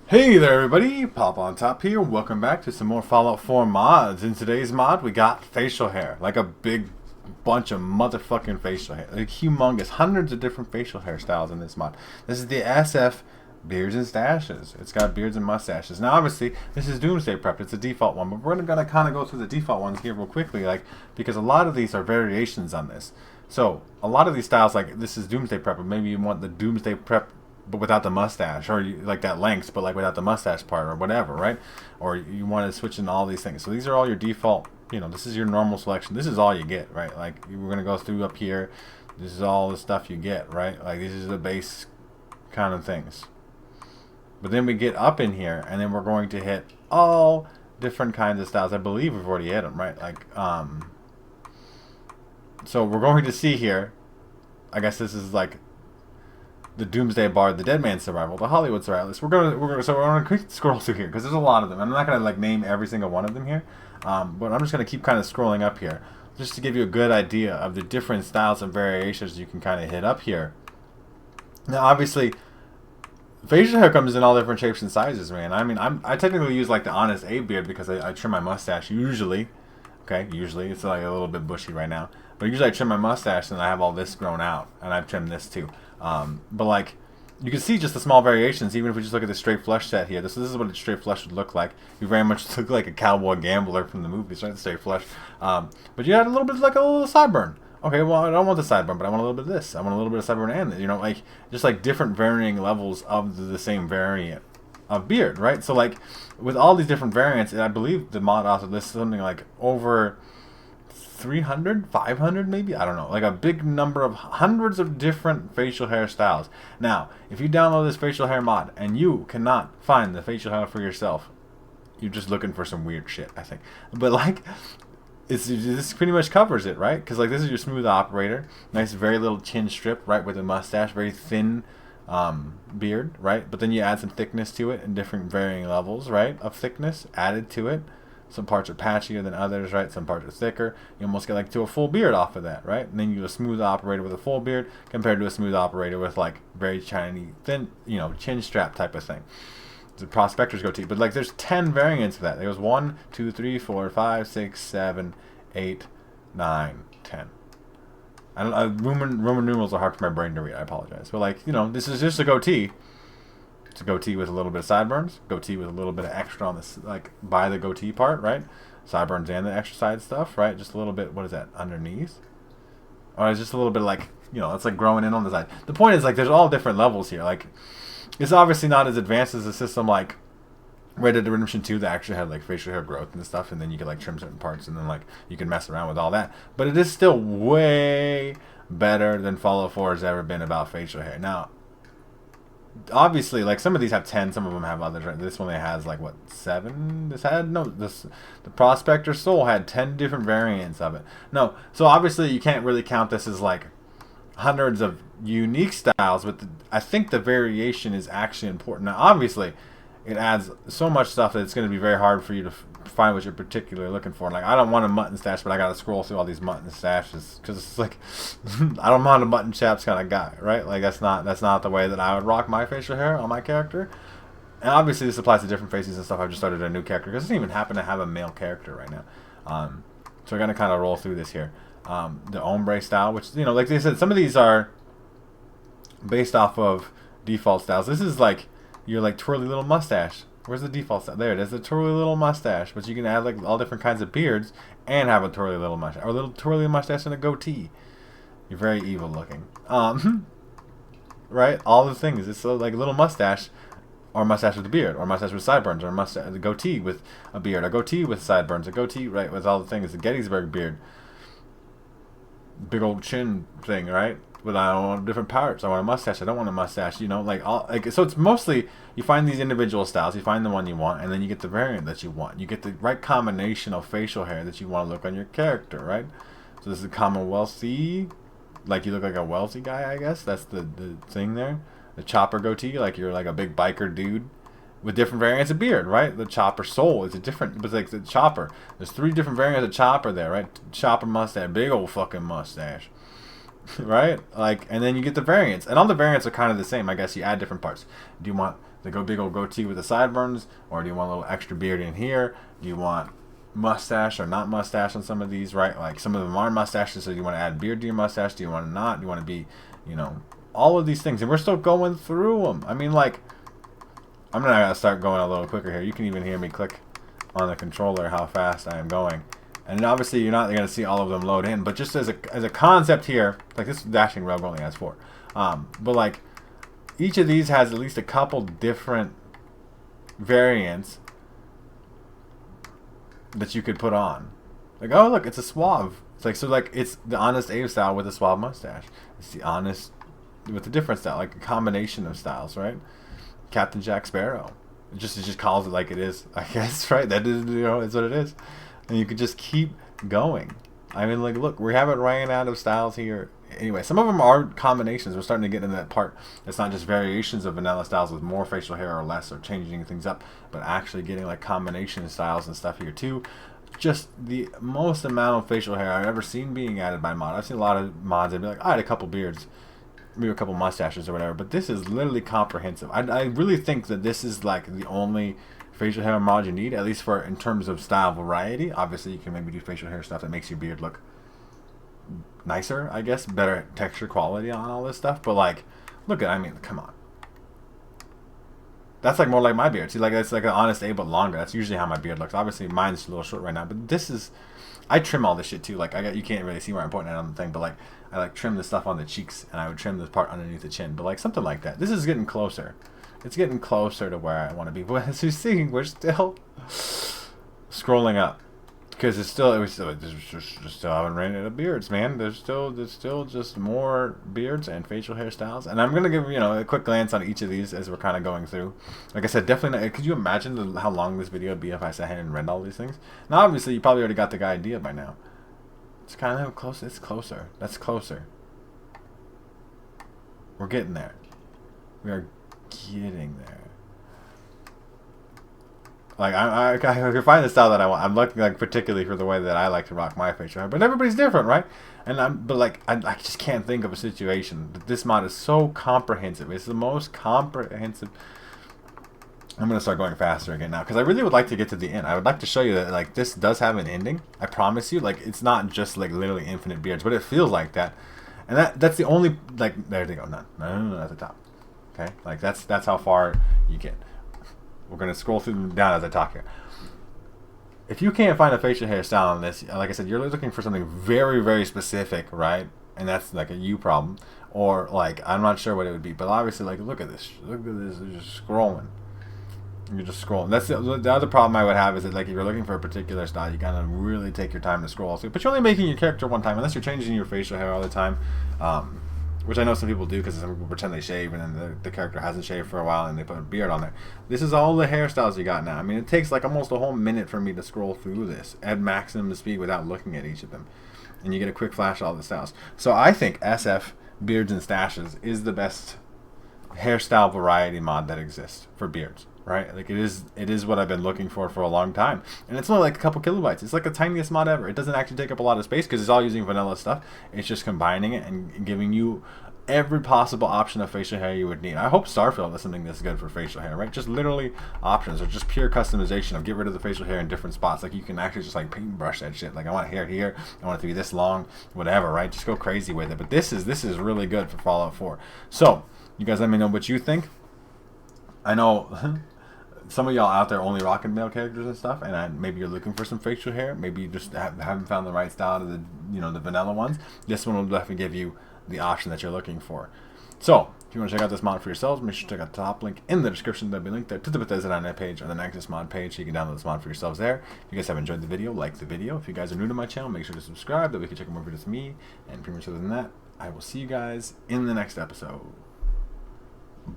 Hey there everybody, Pop on Top here. Welcome back to some more Fallout 4 mods. In today's mod, we got facial hair. Like a big bunch of motherfucking facial hair. Like humongous. Hundreds of different facial hairstyles in this mod. This is the SF Beards and Stashes. It's got beards and mustaches. Now obviously, this is Doomsday Prep. It's a default one. But we're gonna kind of go through the default ones here real quickly. Because a lot of these are variations on this. So, a lot of these styles, like this is Doomsday Prep. But maybe you want the Doomsday Prep but without the mustache, or you, like that length, but like without the mustache part, or whatever, right? Or you want to switch in all these things. So these are all your default. This is your normal selection. This is all you get, right? Like we're gonna go through up here. This is all the stuff you get, right? Like these are the base kind of things. But then we get up in here, and then we're going to hit all different kinds of styles. I believe we've already hit them, right? So we're going to see here. I guess this is like the Doomsday Bard, the Dead Man Survival, the Hollywood Survivalist. We're gonna quick scroll through here because there's a lot of them. I'm not gonna like name every single one of them here, but I'm just gonna keep kind of scrolling up here just to give you a good idea of the different styles and variations you can kind of hit up here. Now, obviously, facial hair comes in all different shapes and sizes, man. I mean, I technically use like the Honest A beard because I trim my mustache usually. Okay, usually it's like a little bit bushy right now, but usually I trim my mustache and I have all this grown out, and I've trimmed this too. But like, you can see just the small variations, even if we just look at the straight flush set here. This is what a straight flush would look like. You very much look like a cowboy gambler from the movies, right? Straight flush. But you had a little bit like a little sideburn. Okay, well, I don't want the sideburn, but I want a little bit of this. I want a little bit of sideburn and, like, just like different varying levels of the same variant of beard, right? So like, with all these different variants, and I believe the mod also lists something like over 300, 500 maybe, I don't know, like a big number of hundreds of different facial hairstyles. Now, if you download this facial hair mod and you cannot find the facial hair for yourself, you're just looking for some weird shit, I think. But like, this pretty much covers it, right? Because like, this is your smooth operator, nice, very little chin strip, right, with a mustache, very thin beard, right? But then you add some thickness to it in different varying levels, right, of thickness added to it. Some parts are patchier than others, right? Some parts are thicker. You almost get like to a full beard off of that, right? And then you do a smooth operator with a full beard compared to a smooth operator with like very shiny, thin, chin strap type of thing. It's a prospector's goatee. But like, there's 10 variants of that. There's 1, 2, 3, 4, 5, 6, 7, 8, 9, 10. I don't, Roman numerals are hard for my brain to read. I apologize. But like, this is just a goatee. It's a goatee with a little bit of sideburns. Goatee with a little bit of extra on this, like by the goatee part, right? Sideburns and the extra side stuff, right? Just a little bit. What is that? Underneath? Or it's just a little bit like, it's like growing in on the side. The point is, like, there's all different levels here. Like, it's obviously not as advanced as a system like Red Dead Redemption 2 that actually had like facial hair growth and stuff, and then you could like trim certain parts, and then like you can mess around with all that. But it is still way better than Fallout 4 has ever been about facial hair. Now, obviously, like, some of these have 10, some of them have others, right? This one has like, what, 7? The Prospector Soul had 10 different variants of it. No, so obviously you can't really count this as like hundreds of unique styles, but I think the variation is actually important. Now obviously it adds so much stuff that it's going to be very hard for you to find what you're particularly looking for. Like, I don't want a mutton stash, but I got to scroll through all these mutton stashes because it's like, I don't want a mutton chaps kind of guy, right? Like, that's not the way that I would rock my facial hair on my character. And obviously this applies to different faces and stuff. I've just started a new character because it doesn't even happen to have a male character right now. So we're going to kind of roll through this here. The ombre style, which, like they said, some of these are based off of default styles. This is like your like twirly little mustache. Where's the default style? There it is, the twirly little mustache. But you can add like all different kinds of beards and have a twirly little mustache, or a little twirly mustache and a goatee. You're very evil looking. Right? All the things. It's like a little mustache, or mustache with a beard, or mustache with sideburns, or a goatee with a beard, a goatee with sideburns, a goatee, right, with all the things. The Gettysburg beard, big old chin thing, right? But I want different parts. I want a mustache. I don't want a mustache. So it's mostly you find these individual styles. You find the one you want, and then you get the variant that you want. You get the right combination of facial hair that you want to look on your character, right? So this is a commonwealthy, like you look like a wealthy guy, I guess. That's the thing there. The chopper goatee, like you're like a big biker dude with different variants of beard, right? The chopper soul is a different, but like the chopper. There's 3 different variants of chopper there, right? Chopper mustache, big old fucking mustache. Right? Like, and then you get the variants. And all the variants are kind of the same. I guess you add different parts. Do you want the go big old goatee with the sideburns, or do you want a little extra beard in here? Do you want mustache or not mustache on some of these, right? Like some of them are mustaches, so do you want to add beard to your mustache? Do you want to not? Do you want to be, you know, all of these things? And we're still going through them. I mean, like, I'm gonna start going a little quicker here. You can even hear me click on the controller how fast I am going. And obviously you're not gonna see all of them load in, but just as a concept here, like this dashing rug only has 4. But like each of these has at least a couple different variants that you could put on. Like, oh look, it's a suave. It's like, so like it's the Honest Abe style with a suave mustache. It's the Honest with a different style, like a combination of styles, right? Captain Jack Sparrow. It just calls it like it is, I guess, right? That is, you know, it's what it is. And you could just keep going. I mean, like, look, we haven't ran out of styles here. Anyway, some of them are combinations. We're starting to get into that part. It's not just variations of vanilla styles with more facial hair or less, or changing things up, but actually getting like combination styles and stuff here too. Just the most amount of facial hair I've ever seen being added by mod. I've seen a lot of mods that be like, I had a couple beards, maybe a couple mustaches or whatever, but this is literally comprehensive. I really think that this is like the only facial hair mod you need, at least for in terms of style variety. Obviously you can maybe do facial hair stuff that makes your beard look nicer, I guess, better texture quality on all this stuff, but like, look at, I mean, come on, that's like more like my beard. See, like, it's like an Honest Abe but longer. That's usually how my beard looks. Obviously mine's a little short right now, but this is, I trim all this shit too. Like, you can't really see where I'm pointing at on the thing, but like I like trim the stuff on the cheeks, and I would trim this part underneath the chin, but like something like that. This is getting closer. It's getting closer to where I want to be. But as you're seeing, we're still scrolling up, because it's still, we still haven't ran out of beards, man. There's still just more beards and facial hairstyles. And I'm gonna give, you know, a quick glance on each of these as we're kind of going through. Like I said, definitely not, could you imagine how long this video would be if I sat here and read all these things? Now, obviously, you probably already got the idea by now. It's kind of close. It's closer. That's closer. We're getting there. We are getting there. Like, I can find the style that I want. I'm looking like particularly for the way that I like to rock my facial hair, but everybody's different, right? And but like I just can't think of a situation that this mod is so comprehensive. It's the most comprehensive. I'm gonna start going faster again now, because I really would like to get to the end. I would like to show you that like this does have an ending. I promise you. Like, it's not just like literally infinite beards, but it feels like that. And that's the only, like, there they go. None at the top. Okay, like that's how far you get. We're gonna scroll through them down as I talk here. If you can't find a facial hairstyle on this, like I said, you're looking for something very, very specific, right? And that's like a you problem, or like, I'm not sure what it would be, but obviously, like, look at this, you're just scrolling. You're just scrolling. That's the other problem I would have, is that like if you're looking for a particular style, you gotta really take your time to scroll. So, but you're only making your character one time, unless you're changing your facial hair all the time, which I know some people do, because some people pretend they shave and then the character hasn't shaved for a while and they put a beard on there. This is all the hairstyles you got now. I mean, it takes like almost a whole minute for me to scroll through this at maximum speed without looking at each of them, and you get a quick flash of all the styles. So I think SF Beards and Staches is the best hairstyle variety mod that exists for beards. Right, like it is what I've been looking for a long time, and it's only like a couple kilobytes. It's like the tiniest mod ever. It doesn't actually take up a lot of space because it's all using vanilla stuff. It's just combining it and giving you every possible option of facial hair you would need. I hope Starfield is something that's good for facial hair, right? Just literally options, or just pure customization of get rid of the facial hair in different spots. Like, you can actually just like paintbrush that shit. Like, I want hair here, I want it to be this long, whatever, right? Just go crazy with it. But this is really good for Fallout 4. So you guys let me know what you think. I know some of y'all out there only rocking male characters and stuff, and maybe you're looking for some facial hair. Maybe you just haven't found the right style to the vanilla ones. This one will definitely give you the option that you're looking for. So if you want to check out this mod for yourselves, make sure to check out the top link in the description. There'll be a link there to the Bethesda.net page or the Nexus mod page, so you can download this mod for yourselves there. If you guys have enjoyed the video, like the video. If you guys are new to my channel, make sure to subscribe, that we can check out more videos with me. And pretty much other than that, I will see you guys in the next episode.